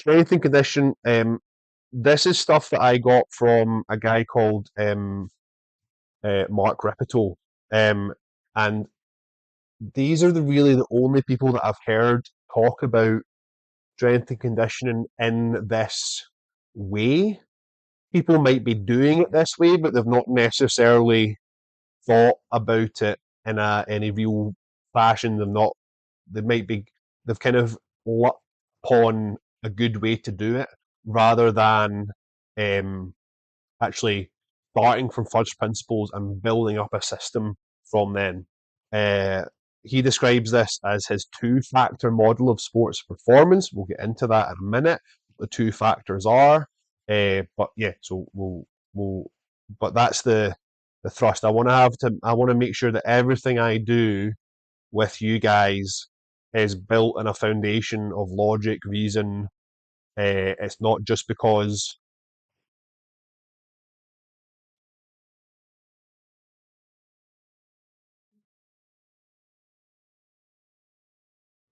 strength and condition. This is stuff that I got from a guy called Mark Ripito, and these are really the only people that I've heard talk about strength and conditioning in this way. People might be doing it this way, but they've not necessarily thought about it in any real fashion. They might be, they've kind of lucked upon a good way to do it rather than um, actually starting from first principles and building up a system from then. Uh, he describes this as his two-factor model of sports performance. We'll get into that in a minute. The two factors are, but yeah, so we'll, but that's the thrust. I want to make sure that everything I do with you guys is built on a foundation of logic, reason. It's not just because.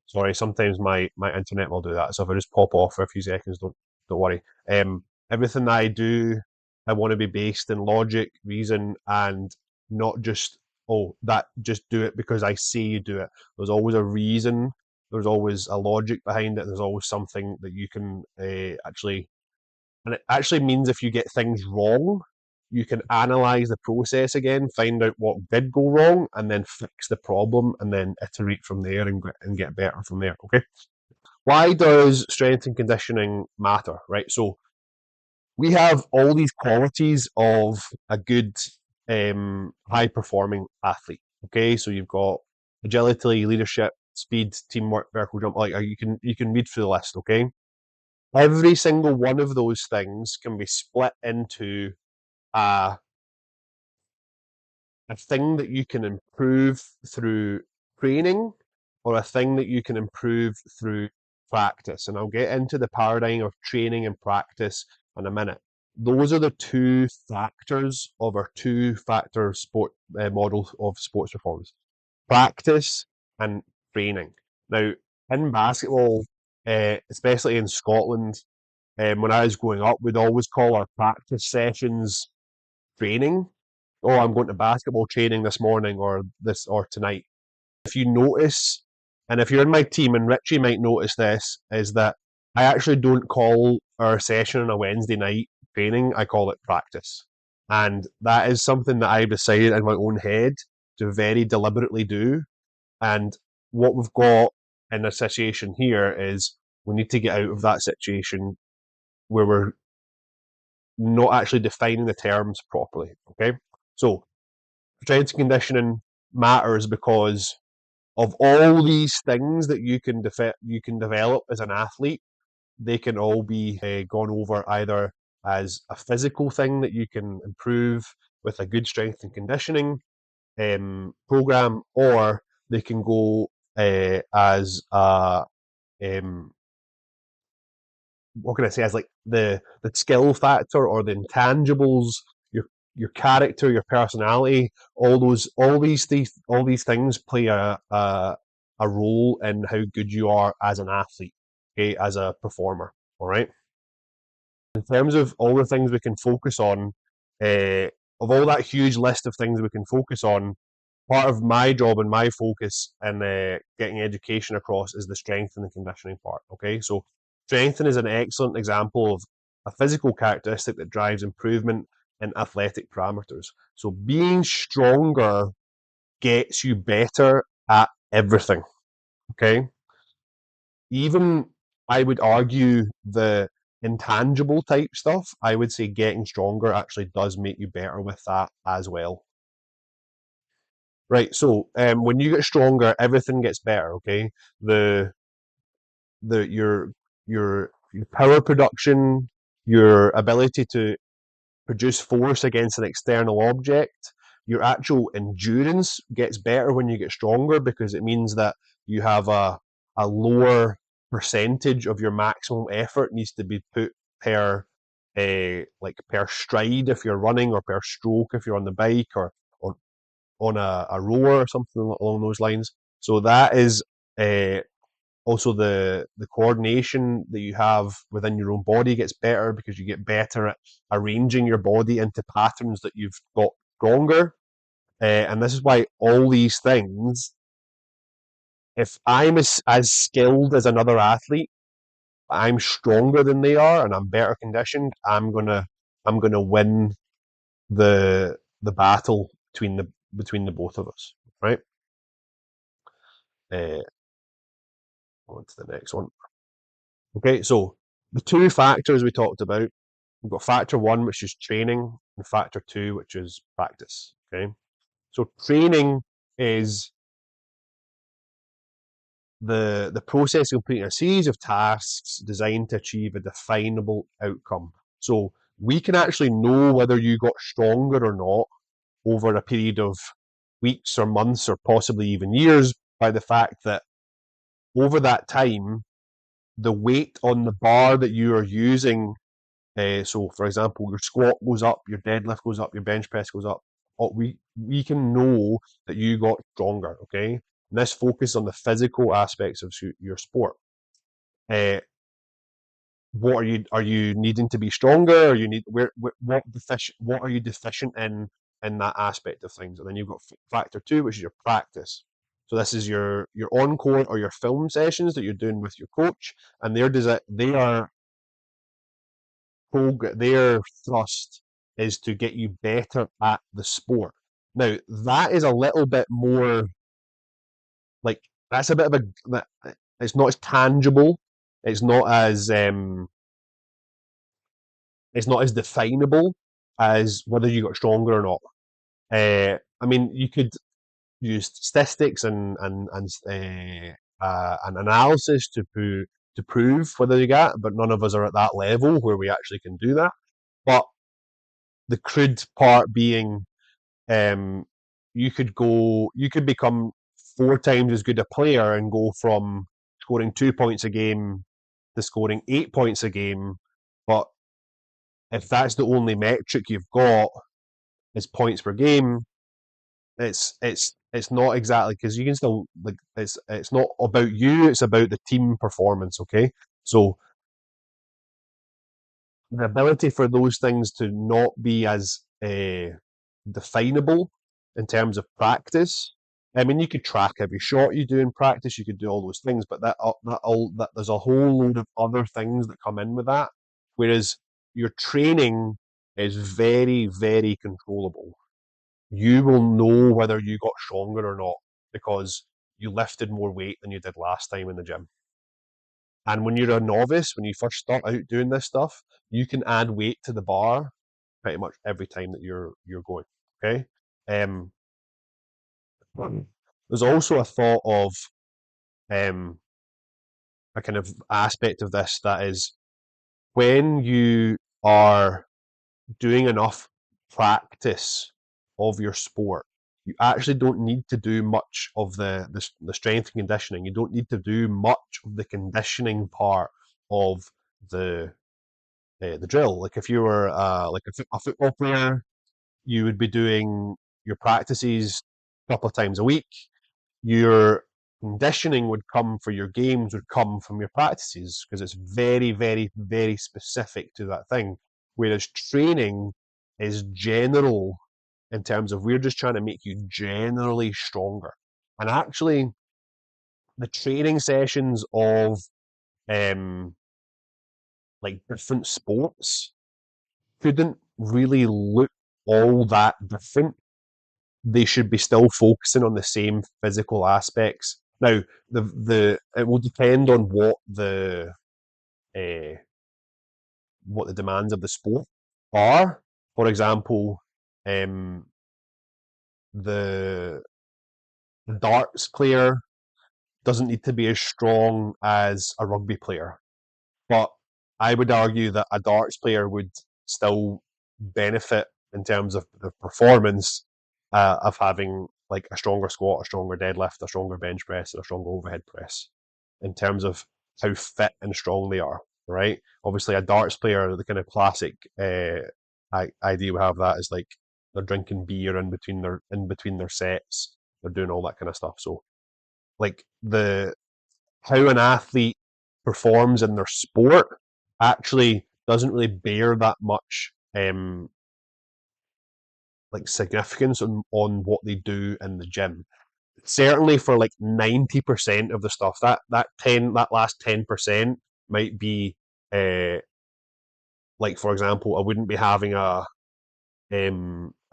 Sorry, sometimes my internet will do that. So if I just pop off for a few seconds, don't worry. Everything that I do, I want to be based in logic, reason, and not just that just do it because I say you do it. There's always a reason. There's always a logic behind it. There's always something that you can actually, and it actually means if you get things wrong, you can analyze the process again, find out what did go wrong, and then fix the problem, and then iterate from there and get better from there. Okay. Why does strength and conditioning matter? Right. So we have all these qualities of a good, high performing athlete. Okay. So you've got agility, leadership, speed, teamwork, vertical jump. Like you can read through the list. Okay. Every single one of those things can be split into a, a thing that you can improve through training or a thing that you can improve through practice. And I'll get into the paradigm of training and practice in a minute. Those are the two factors of our two-factor sport model of sports performance: practice and training. Now, in basketball, especially in Scotland, when I was growing up, we'd always call our practice sessions training. Oh, I'm going to basketball training this morning or tonight. If you notice, and if you're in my team, and Richie might notice this, is that I actually don't call our session on a Wednesday night training. I call it practice, and that is something that I've decided in my own head to very deliberately do. And what we've got in a situation here is we need to get out of that situation where we're not actually defining the terms properly. Okay, so strength and conditioning matters because of all these things that you can develop as an athlete. They can all be gone over either as a physical thing that you can improve with a good strength and conditioning program, or they can go as a what can I say, as like the skill factor or the intangibles, your character, your personality, all these things play a role in how good you are as an athlete, okay, as a performer. All right. In terms of all the things we can focus on, of all that huge list of things we can focus on, part of my job and my focus in getting education across is the strength and the conditioning part. Okay, so strength is an excellent example of a physical characteristic that drives improvement in athletic parameters. So being stronger gets you better at everything. Okay, even I would argue the intangible type stuff, I would say getting stronger actually does make you better with that as well. Right. So when you get stronger, everything gets better. Okay. The the your power production, your ability to produce force against an external object, your actual endurance gets better when you get stronger because it means that you have a lower percentage of your maximum effort needs to be put per like per stride if you're running or per stroke if you're on the bike or on a rower or something along those lines. So that is uh, Also, the coordination that you have within your own body gets better because you get better at arranging your body into patterns that you've got stronger. And this is why all these things, if I'm as skilled as another athlete, I'm stronger than they are, and I'm better conditioned, I'm gonna win the battle between the both of us, right? Uh, on to the next one. Okay, so the two factors we talked about, we've got factor one, which is training, and factor two, which is practice. Okay, so training is the process of completing a series of tasks designed to achieve a definable outcome. So we can actually know whether you got stronger or not over a period of weeks or months or possibly even years by the fact that over that time, the weight on the bar that you are using, so for example, your squat goes up, your deadlift goes up, your bench press goes up, we can know that you got stronger, okay? And this focuses on the physical aspects of your sport. Uh, what are you needing to be stronger? Or you need what are you deficient in that aspect of things? And then you've got factor two, which is your practice. So this is your on court or your film sessions that you're doing with your coach, and their thrust is to get you better at the sport. Now that is a little bit more like that's a bit of it's not as tangible. It's not as it's not as definable as whether you got stronger or not. I mean, you could use statistics and analysis to prove whether you got, but none of us are at that level where we actually can do that. But the crude part being, um, you could become 4 times as good a player and go from scoring 2 points a game to scoring 8 points a game, but if that's the only metric you've got is points per game, it's not exactly because you can still like it's not about you, it's about the team performance. Okay, so the ability for those things to not be as definable in terms of practice. I mean, you could track every shot you do in practice. You could do all those things, but that there's a whole load of other things that come in with that. Whereas your training is very, very controllable. You will know whether you got stronger or not because you lifted more weight than you did last time in the gym. And when you're a novice, when you first start out doing this stuff, you can add weight to the bar pretty much every time that you're going. Okay. Um, there's also a thought of um, a kind of aspect of this that is when you are doing enough practice of your sport, you actually don't need to do much of the strength and conditioning. You don't need to do much of the conditioning part of the the drill. Like if you were like a football player, you would be doing your practices a couple of times a week. Your conditioning would come for your games would come from your practices because it's very, very, very specific to that thing. Whereas training is general in terms of we're just trying to make you generally stronger. And actually, the training sessions of um, like different sports couldn't really look all that different. They should be still focusing on the same physical aspects. Now, the it will depend on uh, what the demands of the sport are. For example, um, the darts player doesn't need to be as strong as a rugby player, but I would argue that a darts player would still benefit in terms of the performance of having like a stronger squat, a stronger deadlift, a stronger bench press, and a stronger overhead press in terms of how fit and strong they are. Right? Obviously, a darts player, the kind of classic idea we have that is like they're drinking beer in between their sets. They're doing all that kind of stuff. So, like how an athlete performs in their sport actually doesn't really bear that much like significance on what they do in the gym. Certainly for like 90% of the stuff, that last 10% might be uh, like, for example, I wouldn't be having a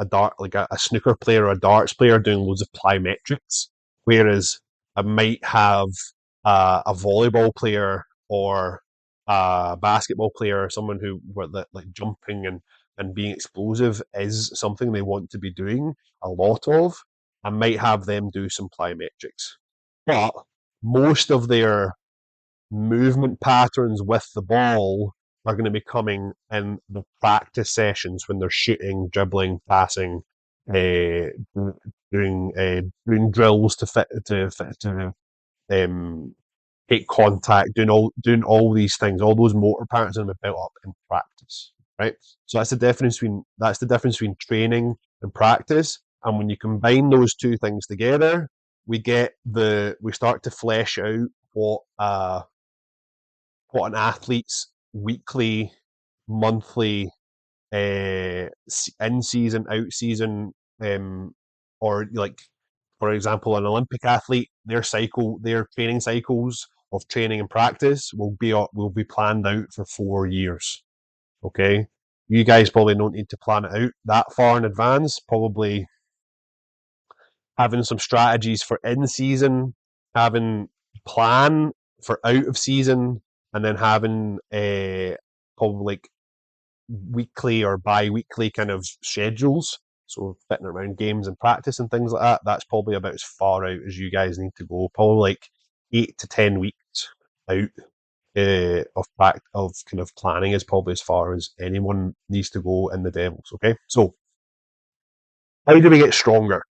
dart like a snooker player or a darts player doing loads of plyometrics, whereas I might have a volleyball player or a basketball player or someone who where that like jumping and being explosive is something they want to be doing a lot of. I might have them do some plyometrics, but most of their movement patterns with the ball are going to be coming in the practice sessions when they're shooting, dribbling, passing, uh, doing drills to take contact, doing all these things. All those motor patterns are going to be built up in practice, right? So that's the difference between training and practice. And when you combine those two things together, we start to flesh out what an athlete's weekly, monthly, in season, out season, or like, for example, an Olympic athlete, their training cycles of training and practice will be planned out for 4 years. Okay, you guys probably don't need to plan it out that far in advance. Probably having some strategies for in season, having plan for out of season, and then having probably like weekly or bi-weekly kind of schedules. So fitting around games and practice and things like that. That's probably about as far out as you guys need to go. Probably like 8 to 10 weeks out of kind of planning is probably as far as anyone needs to go in the Devils. Okay, so how do we get stronger?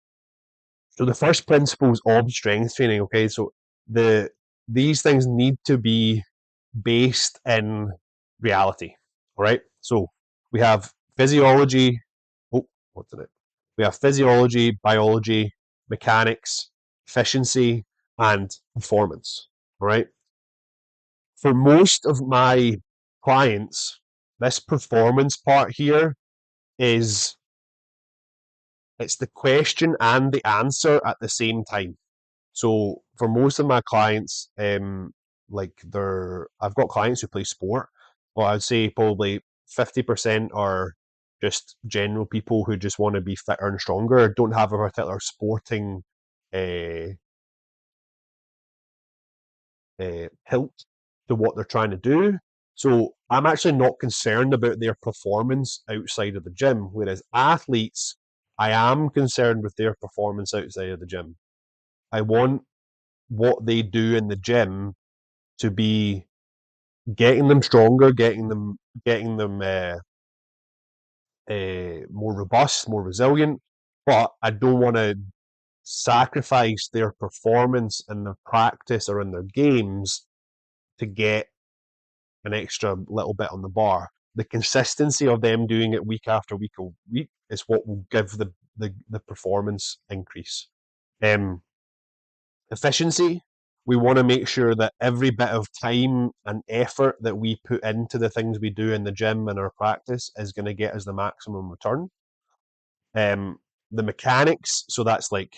So the first principles of strength training, okay, so these things need to be based in reality. All right. So we have physiology. Oh, what's in it? We have physiology, biology, mechanics, efficiency, and performance. All right. For most of my clients, this performance part here is it's the question and the answer at the same time. So for most of my clients, like I've got clients who play sport, but I'd say probably 50% are just general people who just want to be fitter and stronger, don't have a particular sporting uh, tilt to what they're trying to do. So I'm actually not concerned about their performance outside of the gym, whereas athletes, I am concerned with their performance outside of the gym. I want what they do in the gym to be getting them stronger, getting them more robust, more resilient. But I don't want to sacrifice their performance in their practice or in their games to get an extra little bit on the bar. The consistency of them doing it week after week is what will give the performance increase. Um, Efficiency, we want to make sure that every bit of time and effort that we put into the things we do in the gym and our practice is going to get us the maximum return. The mechanics, so that's like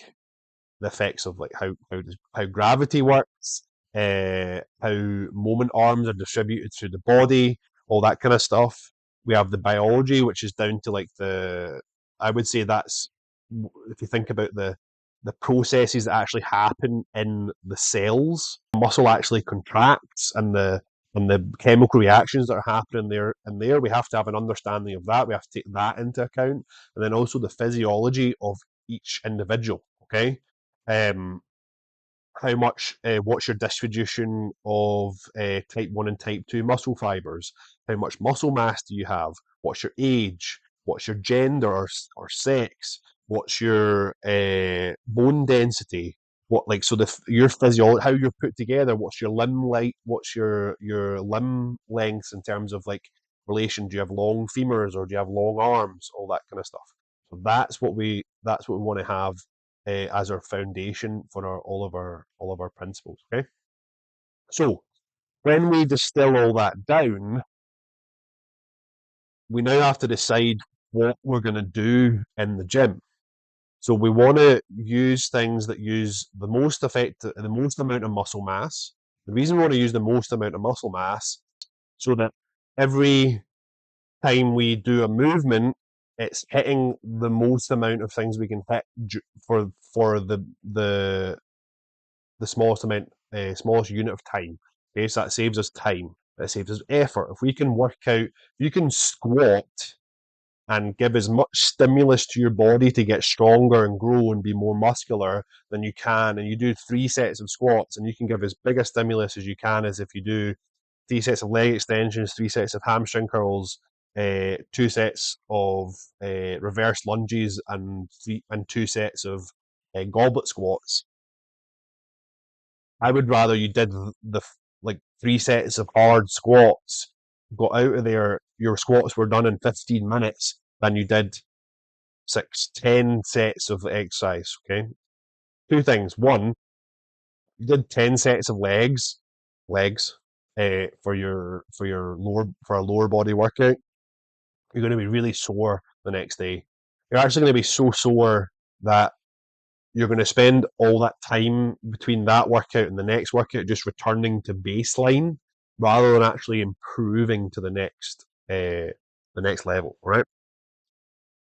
the effects of like how gravity works, how moment arms are distributed through the body, all that kind of stuff. We have the biology, which is down to like I would say that's if you think about the processes that actually happen in the cells, muscle actually contracts and the chemical reactions that are happening there, we have to have an understanding of that. We have to take that into account, and then also the physiology of each individual. Okay, um, how much, what's your distribution of type 1 and type 2 muscle fibers? How much muscle mass do you have? What's your age? What's your gender or sex? What's your bone density? What like so your physiology, how you're put together? What's your limb like? What's your limb lengths in terms of like relation? Do you have long femurs or do you have long arms? All that kind of stuff. So that's what we want to have as our foundation for all of our principles. Okay. So when we distill all that down, we now have to decide what we're going to do in the gym. So we want to use things that use the most amount of muscle mass. The reason we want to use the most amount of muscle mass, so that every time we do a movement, it's hitting the most amount of things we can hit for the smallest unit of time. Okay, so that saves us time. That saves us effort. If we can work out, you can squat and give as much stimulus to your body to get stronger and grow and be more muscular than you can, and you do 3 sets of squats, and you can give as big a stimulus as you can as if you do 3 sets of leg extensions, 3 sets of hamstring curls, 2 sets of reverse lunges, and 2 sets of goblet squats. I would rather you did the like 3 sets of hard squats, got out of there, your squats were done in 15 minutes, than you did 10 sets of exercise. Okay. Two things. One, you did 10 sets of legs, for a lower body workout. You're going to be really sore the next day. You're actually going to be so sore that you're going to spend all that time between that workout and the next workout just returning to baseline rather than actually improving to the next level, right?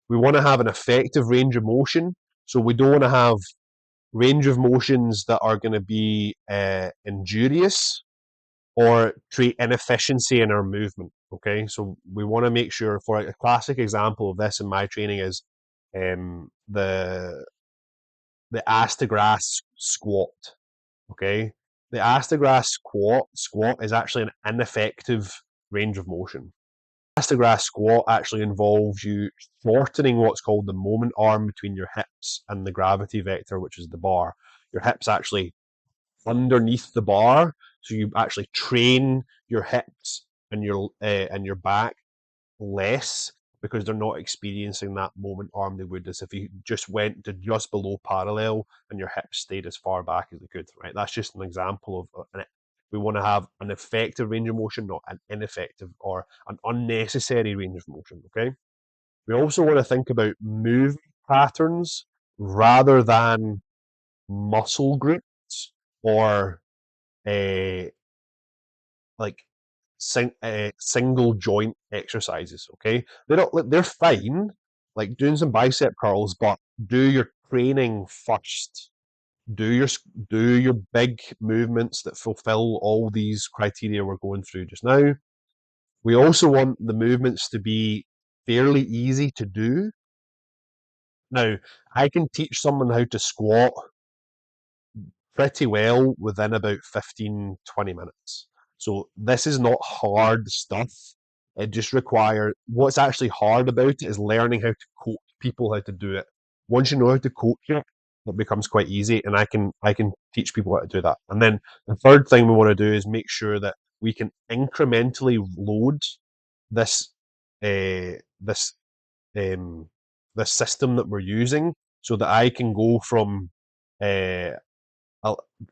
We want to have an effective range of motion, so we don't want to have range of motions that are going to be injurious or create inefficiency in our movement. Okay, so we want to make sure. For a classic example of this in my training is the ass to grass squat. Okay, the ass to grass squat is actually an ineffective range of motion. Ass to grass squat actually involves you shortening what's called the moment arm between your hips and the gravity vector, which is the bar. Your hips actually underneath the bar, so you actually train your hips and your back less because they're not experiencing that moment arm they would as if you just went to just below parallel and your hips stayed as far back as they could. Right, that's just an example of we want to have an effective range of motion, not an ineffective or an unnecessary range of motion. Okay. We also want to think about movement patterns rather than muscle groups or uh, like single joint exercises. Okay, they're fine, like doing some bicep curls, but do your training first. Do your do your big movements that fulfill all these criteria we're going through just now. We also want the movements to be fairly easy to do. Now, I can teach someone how to squat pretty well within about 15-20 minutes. So this is not hard stuff. It just requires, what's actually hard about it is learning how to coach people how to do it. Once you know how to coach it, it becomes quite easy, and I can teach people how to do that. And then the third thing we want to do is make sure that we can incrementally load this uh, this this system that we're using, so that I can go from uh,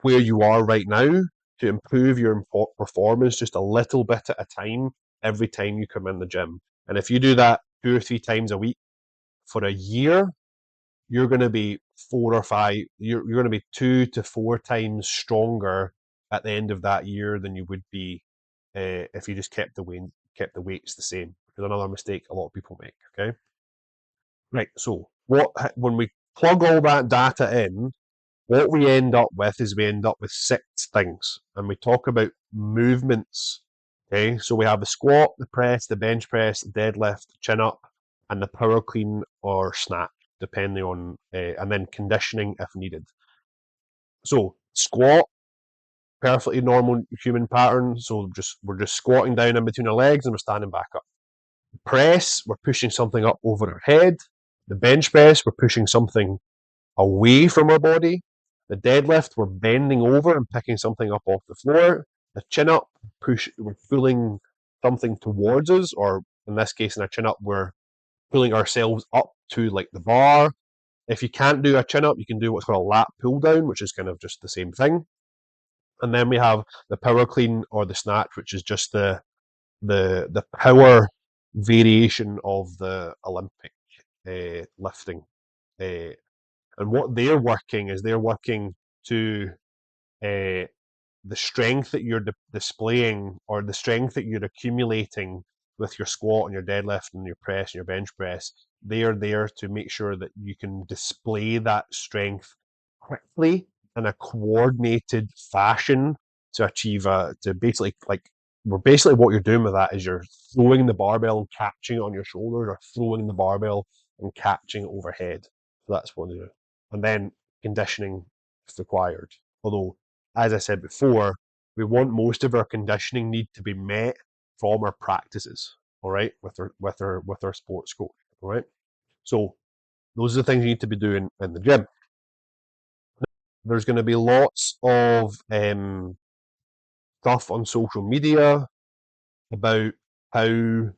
where you are right now to improve your performance just a little bit at a time every time you come in the gym. And if you do that 2 or 3 times a week for a year, you're going to be 4 or 5, you're going to be 2 to 4 times stronger at the end of that year than you would be if you just kept the weights the same. Which is another mistake a lot of people make. Okay, right. So when we plug all that data in, what we end up with is we end up with 6 things, and we talk about movements. Okay, so we have the squat, the press, the bench press, the deadlift, the chin up, and the power clean or snatch, depending on, and then conditioning if needed. So squat, perfectly normal human pattern. So we're just squatting down in between our legs and we're standing back up. Press, we're pushing something up over our head. The bench press, we're pushing something away from our body. The deadlift, we're bending over and picking something up off the floor. The chin up, we're pulling something towards us, or in this case, in a chin up, we're pulling ourselves up to like the bar. If you can't do a chin up, you can do what's called a lat pull down, which is kind of just the same thing. And then we have the power clean or the snatch, which is just the power variation of the Olympic lifting. And what they're working is they're working to the strength that you're displaying, or the strength that you're accumulating with your squat and your deadlift and your press and your bench press. They are there to make sure that you can display that strength quickly in a coordinated fashion to achieve to basically, like, basically what you're doing with that is you're throwing the barbell and catching it on your shoulders, or throwing the barbell and catching it overhead. So that's what they do. And then conditioning if required. Although, as I said before, we want most of our conditioning need to be met from our practices, all right, with our sports coach, all right. So those are the things you need to be doing in the gym. There's going to be lots of stuff on social media about how to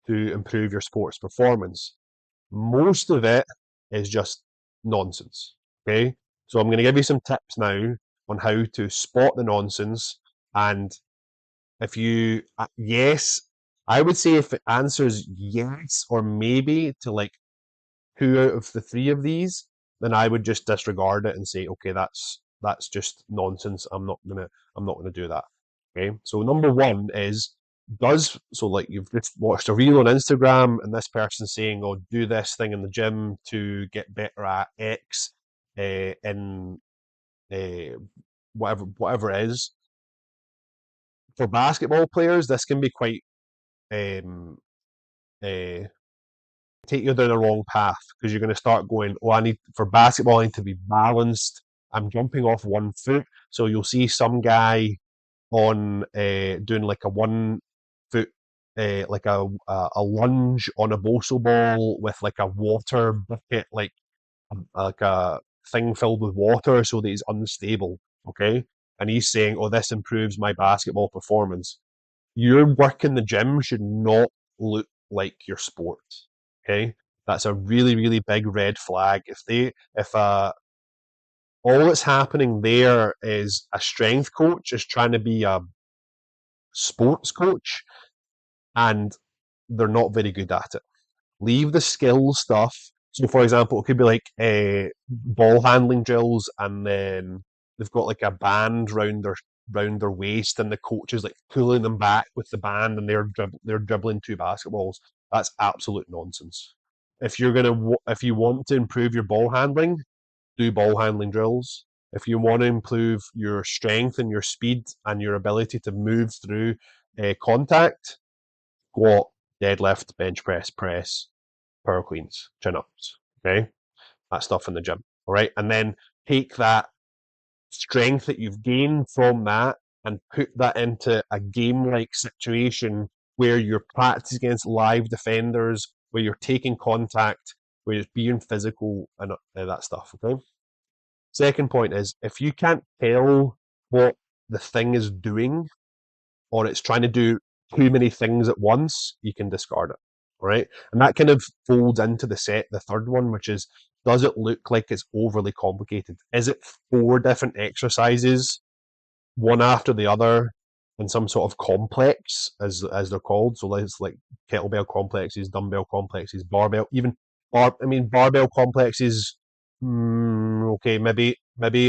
improve your sports performance. Most of it is just nonsense. Okay, so I'm going to give you some tips now on how to spot the nonsense. And if you, yes, I would say if it answers yes or maybe to like 2 out of the 3 of these, then I would just disregard it and say, okay, that's just nonsense. I'm not gonna do that. Okay. So number one is, like you've just watched a reel on Instagram and this person's saying, oh, do this thing in the gym to get better at X in whatever it is. For basketball players, this can be quite um, take you down the wrong path, because you're going to start going, oh, for basketball, I need to be balanced. I'm jumping off one foot. So you'll see some guy on doing like a 1 foot, like a lunge on a Bosu ball with like a water bucket, like a thing filled with water, so that he's unstable. Okay. And he's saying, oh, this improves my basketball performance. Your work in the gym should not look like your sport. Okay, that's a really, really big red flag. If all that's happening there is a strength coach is trying to be a sports coach, and they're not very good at it. Leave the skill stuff. So, for example, it could be like ball handling drills, and then they've got like a band round their waist, and the coach is like pulling them back with the band, and they're dribbling 2 basketballs. That's absolute nonsense. If you want to improve your ball handling, do ball handling drills. If you want to improve your strength and your speed and your ability to move through contact, squat, deadlift, bench press, power cleans, chin ups. Okay, that stuff in the gym. All right, and then take that strength that you've gained from that and put that into a game-like situation where you're practicing against live defenders, where you're taking contact, where you're being physical, and that stuff. Okay. Second point is, if you can't tell what the thing is doing, or it's trying to do too many things at once, you can discard it. All right. And that kind of folds into the third one, which is, does it look like it's overly complicated? Is it 4 different exercises, one after the other, in some sort of complex, as they're called? So it's like kettlebell complexes, dumbbell complexes, barbell, barbell complexes. Okay, maybe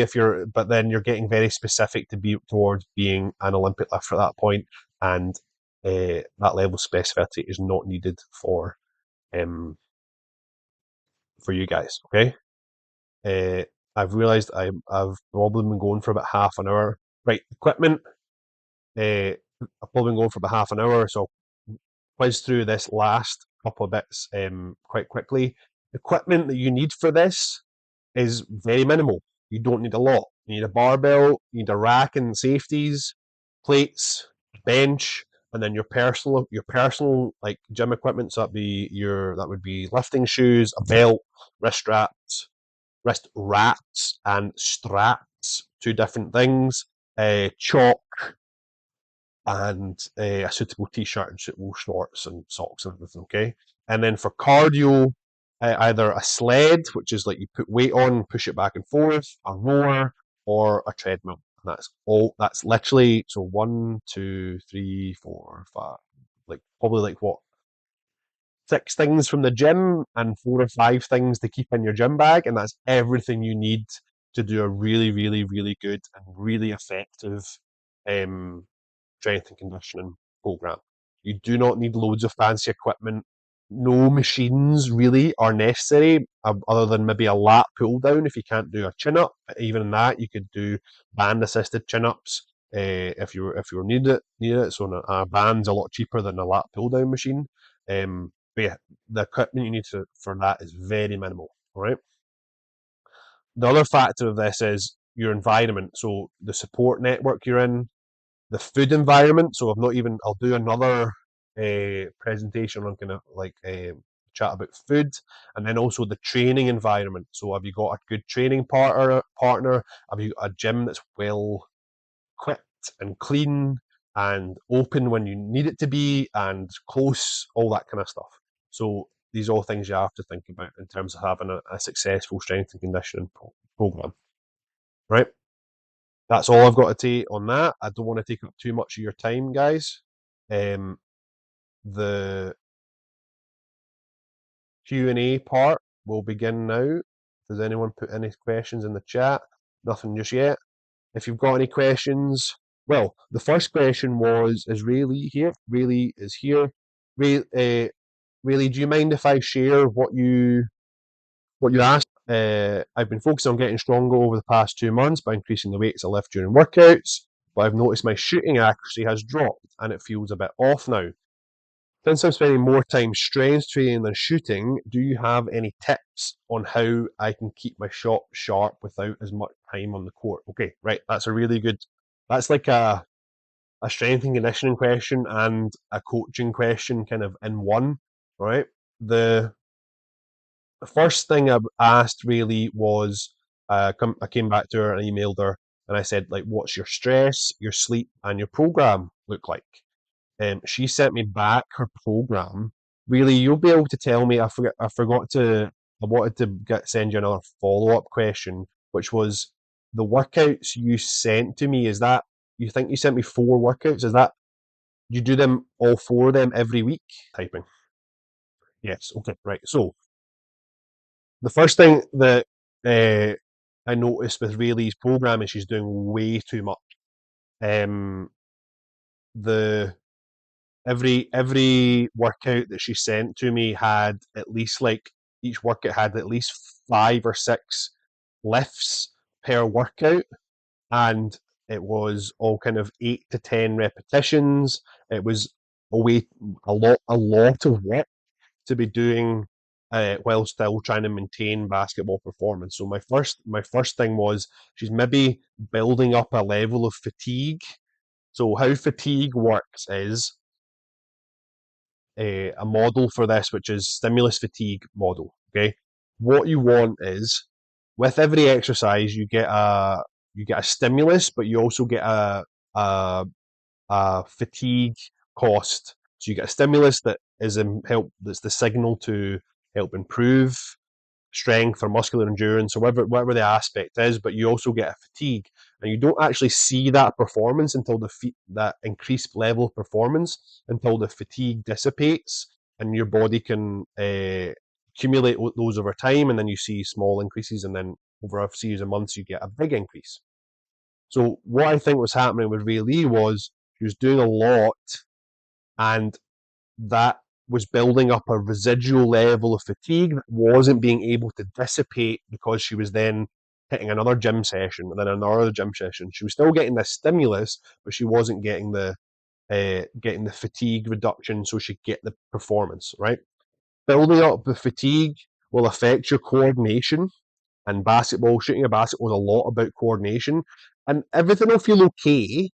if you're, but then you're getting very specific towards being an Olympic lifter at that point, and that level of specificity is not needed for you guys. Okay. I've realised I've probably been going for about half an hour. Right, equipment. I've probably been going for about half an hour, so whiz through this last couple of bits quite quickly. Equipment that you need for this is very minimal. You don't need a lot. You need a barbell, you need a rack and safeties, plates, bench, and then your personal like gym equipment. So that would be lifting shoes, a belt, wrist wraps, and straps. 2 different things. Chalk, and a suitable t-shirt and suitable shorts and socks and everything. Okay, and then for cardio, either a sled, which is like you put weight on, push it back and forth, a rower, or a treadmill. That's all. That's literally so 1, 2, 3, 4, 5. Like probably like what 6 things from the gym and 4 or 5 things to keep in your gym bag, and that's everything you need to do a really, really, really good and really effective um, strength and conditioning program. You do not need loads of fancy equipment. No machines really are necessary, other than maybe a lat pull down if you can't do a chin up. Even in that, you could do band assisted chin ups if you need it. So a band's a lot cheaper than a lat pull down machine. But yeah, the equipment you need for that is very minimal. All right. The other factor of this is your environment. So the support network you're in, the food environment. So I'll do another presentation on kind of like chat about food, and then also the training environment. So have you got a good training partner? Have you got a gym that's well equipped and clean and open when you need it to be and close, all that kind of stuff. So these are all things you have to think about in terms of having a successful strength and conditioning program, right? That's all I've got to say on that. I don't want to take up too much of your time, guys. Um, the Q&A part will begin now. Does anyone put any questions in the chat? Nothing just yet. If you've got any questions, well, the first question is Ray Lee here? Ray Lee is here. Ray Lee, do you mind if I share what you asked? I've been focusing on getting stronger over the past 2 months by increasing the weights I lift during workouts, but I've noticed my shooting accuracy has dropped and it feels a bit off now. Since I'm spending more time strength training than shooting, do you have any tips on how I can keep my shot sharp without as much time on the court? Okay, right. That's a really good. That's like a strength and conditioning question and a coaching question, kind of in one. Right. The first thing I asked really was, I came back to her and emailed her, and I said like, what's your stress, your sleep, and your program look like? She sent me back her program. Really, you'll be able to tell me. I forgot to. I wanted to send you another follow up question, which was the workouts you sent to me. Is that you think you sent me 4 workouts? Is that you do them all 4 of them every week? Typing. Yes. Okay. Right. So the first thing that I noticed with Rayleigh's program is she's doing way too much. Um, the every workout that she sent to me had at least like each workout had at least 5 or 6 lifts per workout, and it was all kind of 8 to 10 repetitions. It was a lot of work to be doing while still trying to maintain basketball performance. So my first thing was she's maybe building up a level of fatigue. So how fatigue works is a model for this, which is stimulus fatigue model. Okay, what you want is with every exercise you get a stimulus, but you also get a, a fatigue cost. So you get a stimulus that is that's the signal to help improve strength or muscular endurance or whatever the aspect is, but you also get a fatigue, and you don't actually see that performance until that increased level of performance until the fatigue dissipates and your body can accumulate those over time, and then you see small increases, and then over a series of months you get a big increase. So what I think was happening with Ray Lee was she was doing a lot, and that was building up a residual level of fatigue that wasn't being able to dissipate because she was then hitting another gym session and then another gym session. She was still getting this stimulus, but she wasn't getting the fatigue reduction so she'd get the performance, right? Building up the fatigue will affect your coordination, and shooting a basketball is a lot about coordination, and everything will feel okay.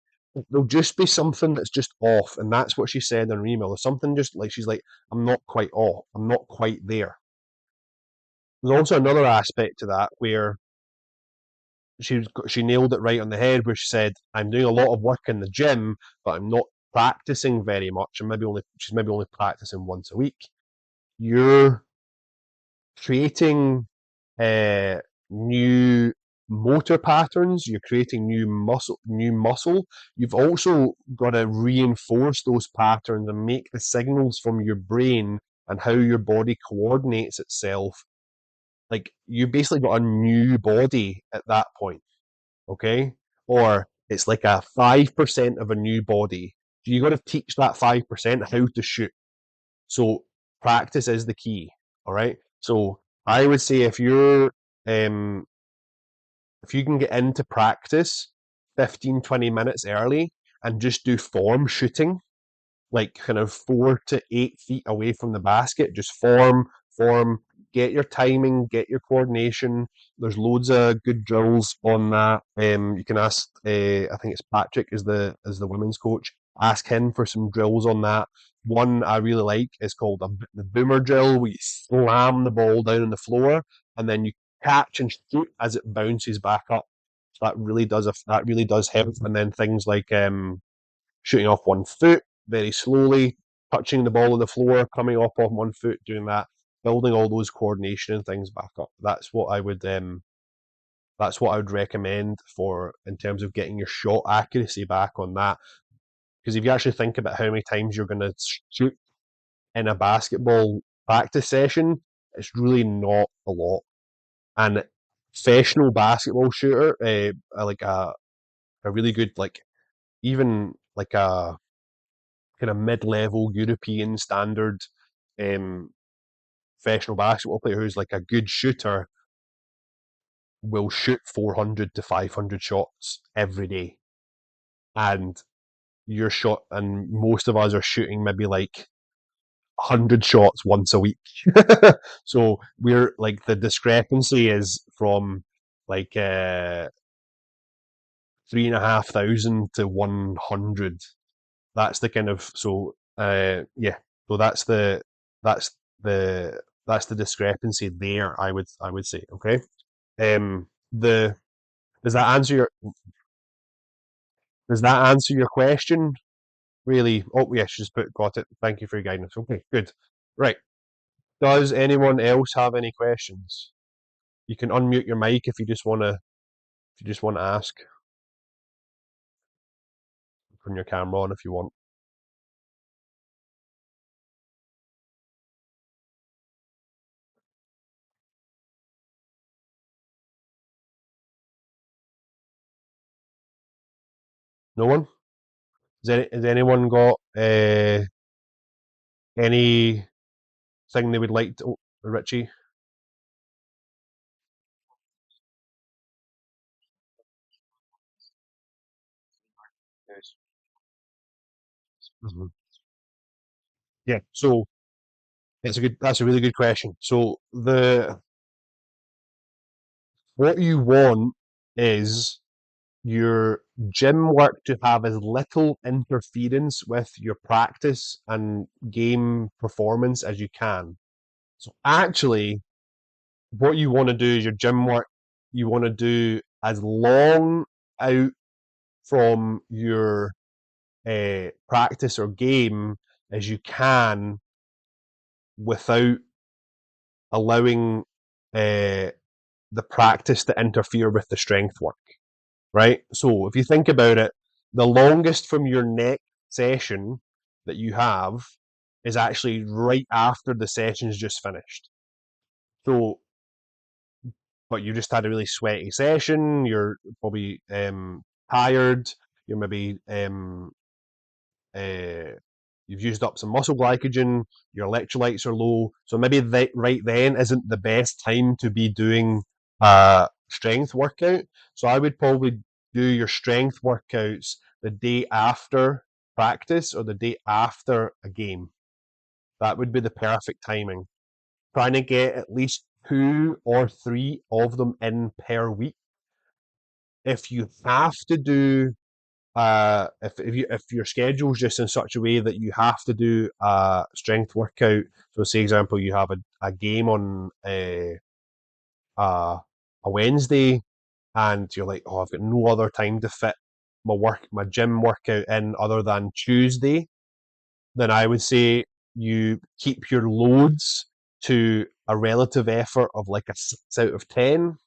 There'll just be something that's just off, and that's what she said in her email. There's something just like she's like, I'm not quite off. I'm not quite there. There's also another aspect to that where she nailed it right on the head, where she said, I'm doing a lot of work in the gym, but I'm not practicing very much, and she's maybe only practicing once a week. You're creating new motor patterns, you're creating new muscle. You've also got to reinforce those patterns and make the signals from your brain and how your body coordinates itself. Like you basically got a new body at that point, okay? Or it's like a 5% of a new body. So you got to teach that 5% how to shoot. So practice is the key. All right. So I would say um, if you can get into practice 15, 20 minutes early and just do form shooting, like kind of 4 to 8 feet away from the basket. Just form, get your timing, get your coordination. There's loads of good drills on that. You can ask, I think it's Patrick is the women's coach. Ask him for some drills on that. One I really like is called the boomer drill, where you slam the ball down on the floor and then you catch and shoot as it bounces back up. So that really does help. And then things like shooting off 1 foot very slowly, touching the ball on the floor, coming up off 1 foot, doing that, building all those coordination and things back up. That's what I would recommend for in terms of getting your shot accuracy back on that. Because if you actually think about how many times you're going to shoot in a basketball practice session, it's really not a lot. And professional basketball shooter, like a really good, like even like a kind of mid-level European standard um, professional basketball player who's like a good shooter will shoot 400 to 500 shots every day, and most of us are shooting maybe like 100 shots once a week. So we're like the discrepancy is from like 3,500 to 100. That's the kind of so yeah. So that's the that's the discrepancy there. I would say. Okay. The does that answer your does that answer your question? Really? Oh yes, just got it. Thank you for your guidance. Okay, good. Right. Does anyone else have any questions? You can unmute your mic if you just wanna ask. Turn your camera on if you want. No one? Has anyone got anything they would like to? Oh, Richie. Yes. Mhm. Yeah. So that's a really good question. So what you want is your gym work to have as little interference with your practice and game performance as you can. So actually, what you want to do is your gym work, you want to do as long out from your practice or game as you can without allowing uh, the practice to interfere with the strength work, right? So if you think about it, the longest from your next session that you have is actually right after the session's just finished. So, but you just had a really sweaty session, you're probably tired, you're maybe uh, you've used up some muscle glycogen, your electrolytes are low, so maybe that right then isn't the best time to be doing a strength workout. So I would probably do your strength workouts the day after practice or the day after a game. That would be the perfect timing. Trying to get at least 2 or 3 of them in per week. If you have to do if your schedule is just in such a way that you have to do a strength workout, so say example you have a game on a Wednesday and you're like, oh, I've got no other time to fit my gym workout in other than Tuesday, then I would say you keep your loads to a relative effort of like a 6 out of 10.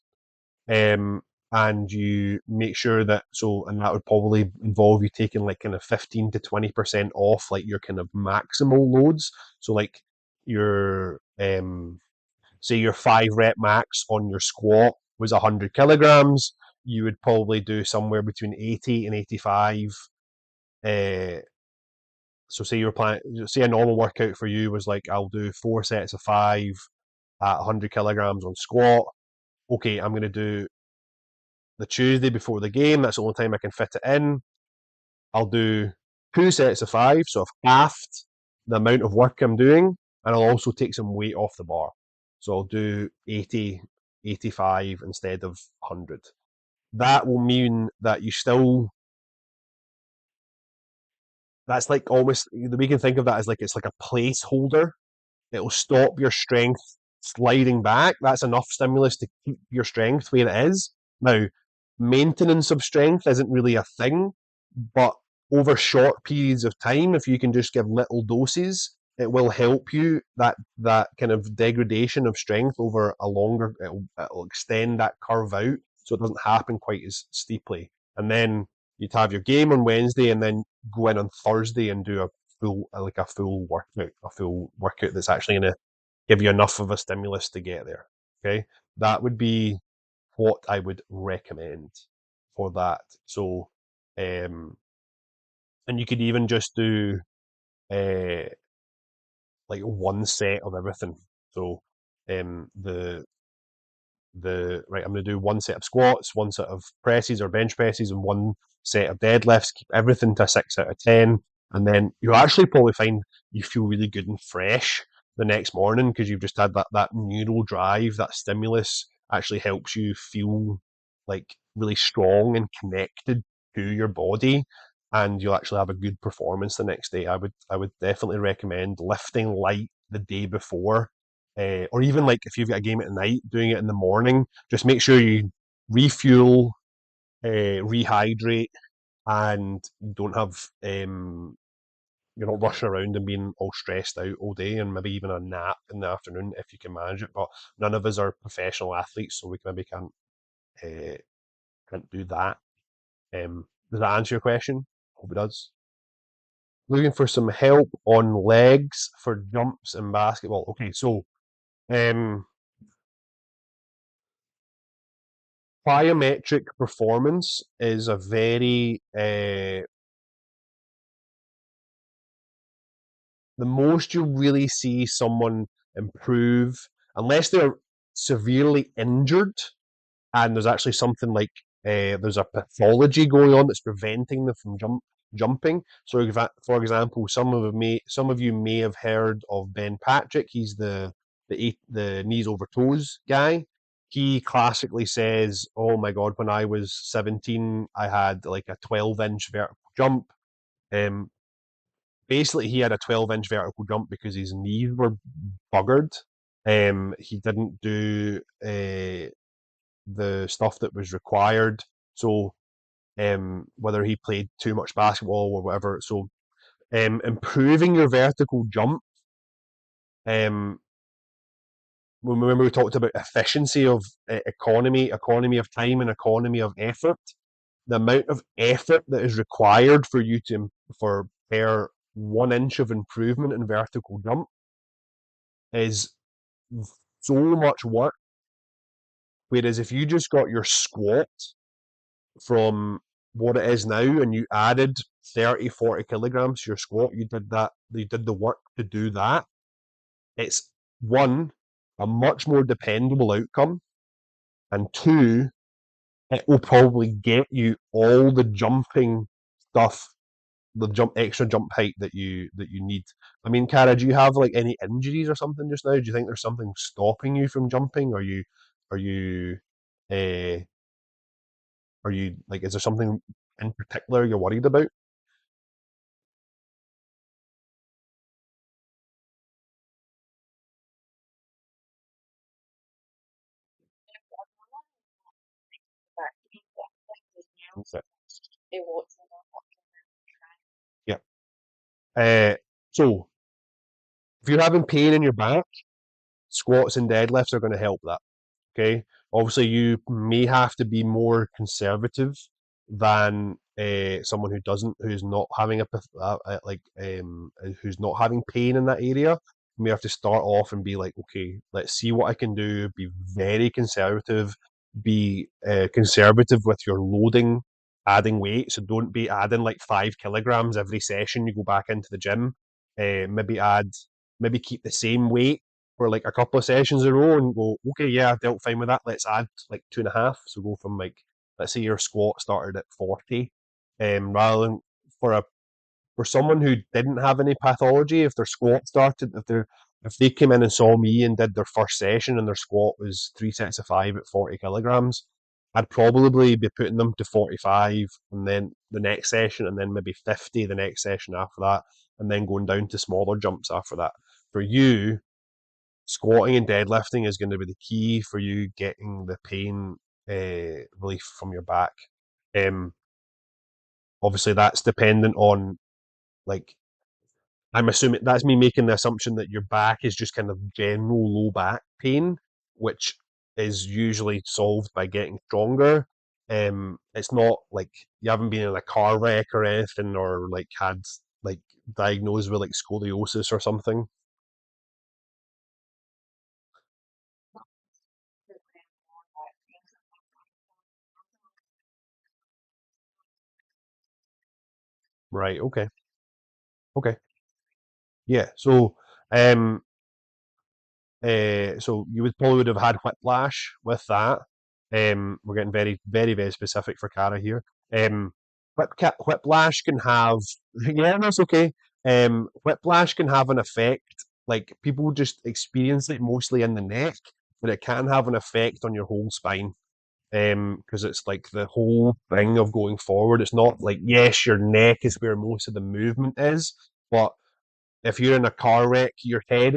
and you make sure that and that would probably involve you taking like kind of 15 to 20% off like your kind of maximal loads. So like your say your 5 rep max on your squat was 100 kilograms, you would probably do somewhere between 80 and 85. So say you're planning, say a normal workout for you was like, I'll do 4 sets of 5 at 100 kilograms on squat. Okay, I'm going to do the Tuesday before the game. That's the only time I can fit it in. I'll do 2 sets of 5, so I've halved the amount of work I'm doing, and I'll also take some weight off the bar. So I'll do 80, 85 instead of 100. That will mean that you still, that's like almost, the way you can think of that as like it's like a placeholder. It'll stop your strength sliding back. That's enough stimulus to keep your strength where it is. Now, maintenance of strength isn't really a thing, but over short periods of time, if you can just give little doses, it will help you. That kind of degradation of strength over a longer, it'll extend that curve out so it doesn't happen quite as steeply. And then you'd have your game on Wednesday, and then go in on Thursday and do a full workout that's actually going to give you enough of a stimulus to get there. Okay, that would be what I would recommend for that. So, and you could even just do uh, like one set of everything. So, the right, I'm going to do one set of squats, one set of presses or bench presses, and one set of deadlifts. Keep everything to a 6 out of 10, and then you'll actually probably find you feel really good and fresh the next morning because you've just had that neural drive, that stimulus actually helps you feel like really strong and connected to your body, and you'll actually have a good performance the next day. I would definitely recommend lifting light the day before, or even like if you've got a game at night, doing it in the morning. Just make sure you refuel, rehydrate, and don't have you're not rushing around and being all stressed out all day, and maybe even a nap in the afternoon if you can manage it. But none of us are professional athletes, so we maybe can't do that. Does that answer your question? Hope it does. Looking for some help on legs for jumps in basketball. Okay, so um, plyometric performance is a very the most you'll really see someone improve unless they're severely injured and there's actually something like there's a pathology going on that's preventing them from jumping. So, for example, some of you may have heard of Ben Patrick. He's the knees over toes guy. He classically says, "Oh my God, when I was 17, I had like a 12-inch vertical jump." Um, Basically, he had a 12-inch vertical jump because his knees were buggered. He didn't do the stuff that was required. So whether he played too much basketball or whatever. So improving your vertical jump. Remember we talked about efficiency of economy of time, and economy of effort. The amount of effort that is required for you to for per 1 inch of improvement in vertical jump is so much work. Whereas if you just got your squat from what it is now and you added 30, 40 kilograms to your squat, you did the work to do that. It's one, a much more dependable outcome, and two, it will probably get you all the jumping stuff, the extra jump height that you need. I mean, Cara, do you have like any injuries or something just now? Do you think there's something stopping you from jumping? Are you uh, are you like, is there something in particular you're worried about? Okay. Yeah. So if you're having pain in your back, squats and deadlifts are going to help that. Okay. Obviously, you may have to be more conservative than someone who doesn't, who's not having who's not having pain in that area. You may have to start off and be like, okay, let's see what I can do. Be very conservative. Be conservative with your loading, adding weight. So don't be adding like 5 kilograms every session you go back into the gym. Maybe keep the same weight for like a couple of sessions in a row and go, okay, yeah, I dealt fine with that. Let's add like 2.5. So go from like, let's say your squat started at 40, rather than for a for someone who didn't have any pathology, if their squat started, if they came in and saw me and did their first session and their squat was 3 sets of 5 at 40 kilograms, I'd probably be putting them to 45 and then the next session and then maybe 50 the next session after that, and then going down to smaller jumps after that. For you, squatting and deadlifting is going to be the key for you getting the pain relief from your back. Um, Obviously, that's dependent on like I'm assuming that's me making the assumption that your back is just kind of general low back pain, which is usually solved by getting stronger. It's not like you haven't been in a car wreck or anything, or like had like diagnosed with like scoliosis or something. Right. Okay. Okay. Yeah. Um, so you would probably would have had whiplash with that. We're getting very, very, very specific for Cara here. Whiplash can have, yeah, that's okay. Whiplash can have an effect. Like people just experience it mostly in the neck, but it can have an effect on your whole spine. Because it's like the whole thing of going forward. It's not like yes, your neck is where most of the movement is, but if you're in a car wreck, your head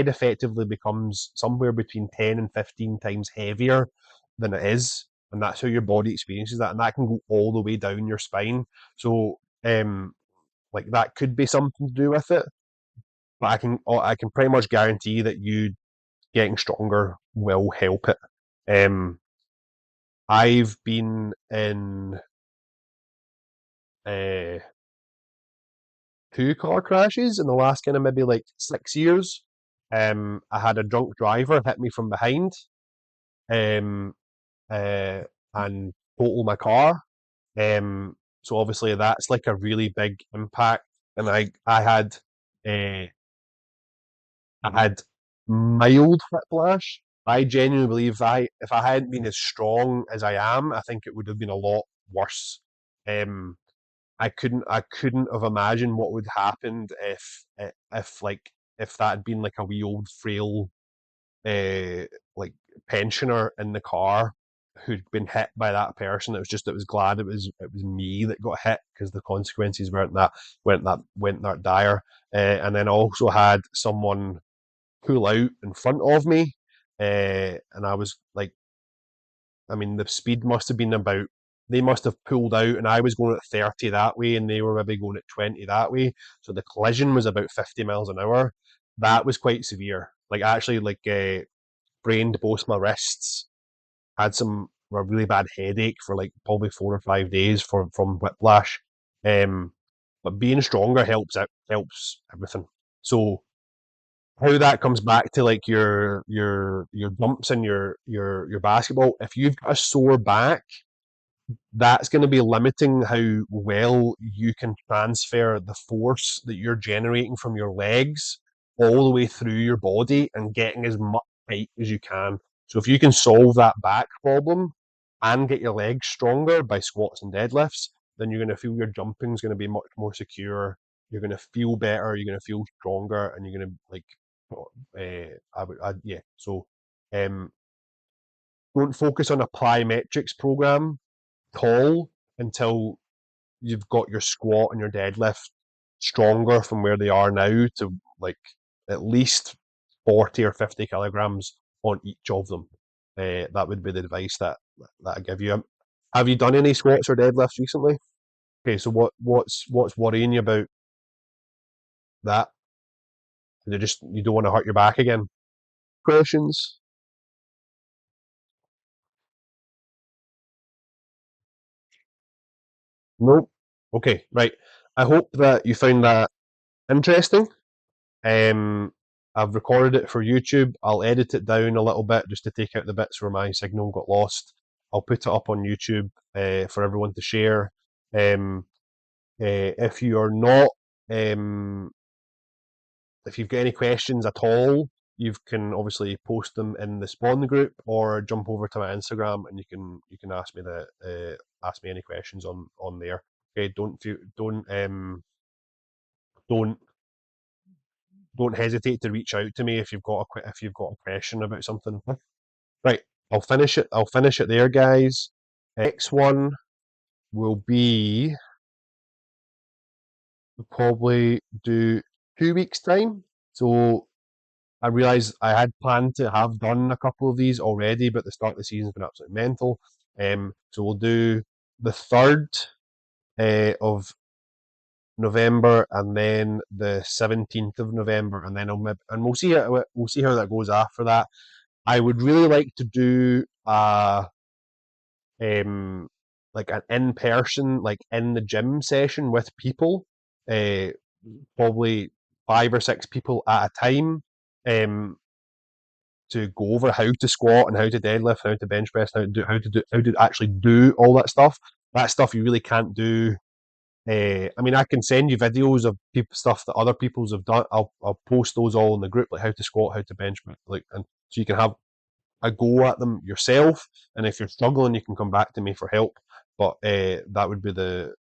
effectively becomes somewhere between 10 and 15 times heavier than it is, and that's how your body experiences that, and that can go all the way down your spine. So, like that could be something to do with it, but I can pretty much guarantee that you getting stronger will help it. Um, I've been in uh, 2 car crashes in the last kind of maybe like 6 years. I had a drunk driver hit me from behind, um, uh, and total my car. So obviously that's like a really big impact. And uh, I had mild whiplash. I genuinely believe if I hadn't been as strong as I am, I think it would have been a lot worse. Um, I couldn't have imagined what would happen if that had been like a wee old frail like pensioner in the car who'd been hit by that person. It was glad it was me that got hit because the consequences weren't that dire. And then I also had someone pull out in front of me, and I was like, I mean, the speed must have been about. They must have pulled out, and I was going at 30 that way, and they were maybe going at 20 that way. So the collision was about 50 miles an hour. That was quite severe. Like actually, like brained both my wrists. Had a really bad headache for like probably 4 or 5 days from whiplash. But being stronger helps everything. So how that comes back to like your bumps in your basketball. If you've got a sore back, that's going to be limiting how well you can transfer the force that you're generating from your legs all the way through your body and getting as much height as you can. So if you can solve that back problem and get your legs stronger by squats and deadlifts, then you're going to feel your jumping is going to be much more secure. You're going to feel better. You're going to feel stronger, and you're going to like. Yeah. So, um, don't focus on a plyometrics program tall until you've got your squat and your deadlift stronger from where they are now to like at least 40 or 50 kilograms on each of them. That would be the advice that I give you. Have you done any squats or deadlifts recently? Okay, so what's worrying you about that? You don't want to hurt your back again. Questions? Nope. Okay, right. I hope that you found that interesting. Um, I've recorded it for YouTube. I'll edit it down a little bit just to take out the bits where my signal got lost. I'll put it up on YouTube for everyone to share. Um, if you are not, um, if you've got any questions at all, you can obviously post them in the Spawn group or jump over to my Instagram and you can ask me any questions on there. Okay, don't don't hesitate to reach out to me if you've got a question about something. Right, I'll finish it there, guys. Next one will be we'll probably do 2 weeks time. So I realised I had planned to have done a couple of these already, but the start of the season's been absolutely mental. So we'll do the 3rd of November and then the 17th of November, and then we'll see how that goes after that. I would really like to do um like an in person, like in the gym session with people, uh, probably 5 or 6 people at a time, um, to go over how to squat and how to deadlift, how to bench press, how to actually do all that stuff. That stuff you really can't do. I mean, I can send you videos of stuff that other people's have done. I'll post those all in the group, like how to squat, how to bench, like, and so you can have a go at them yourself. And if you're struggling, you can come back to me for help. But that would be the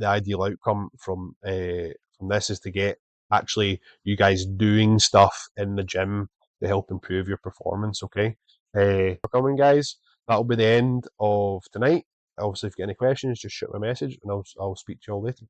ideal outcome from this, is to get actually you guys doing stuff in the gym to help improve your performance. Okay, for coming, guys. That'll be the end of tonight. Obviously, if you get any questions, just shoot me a message, and I'll speak to you all later.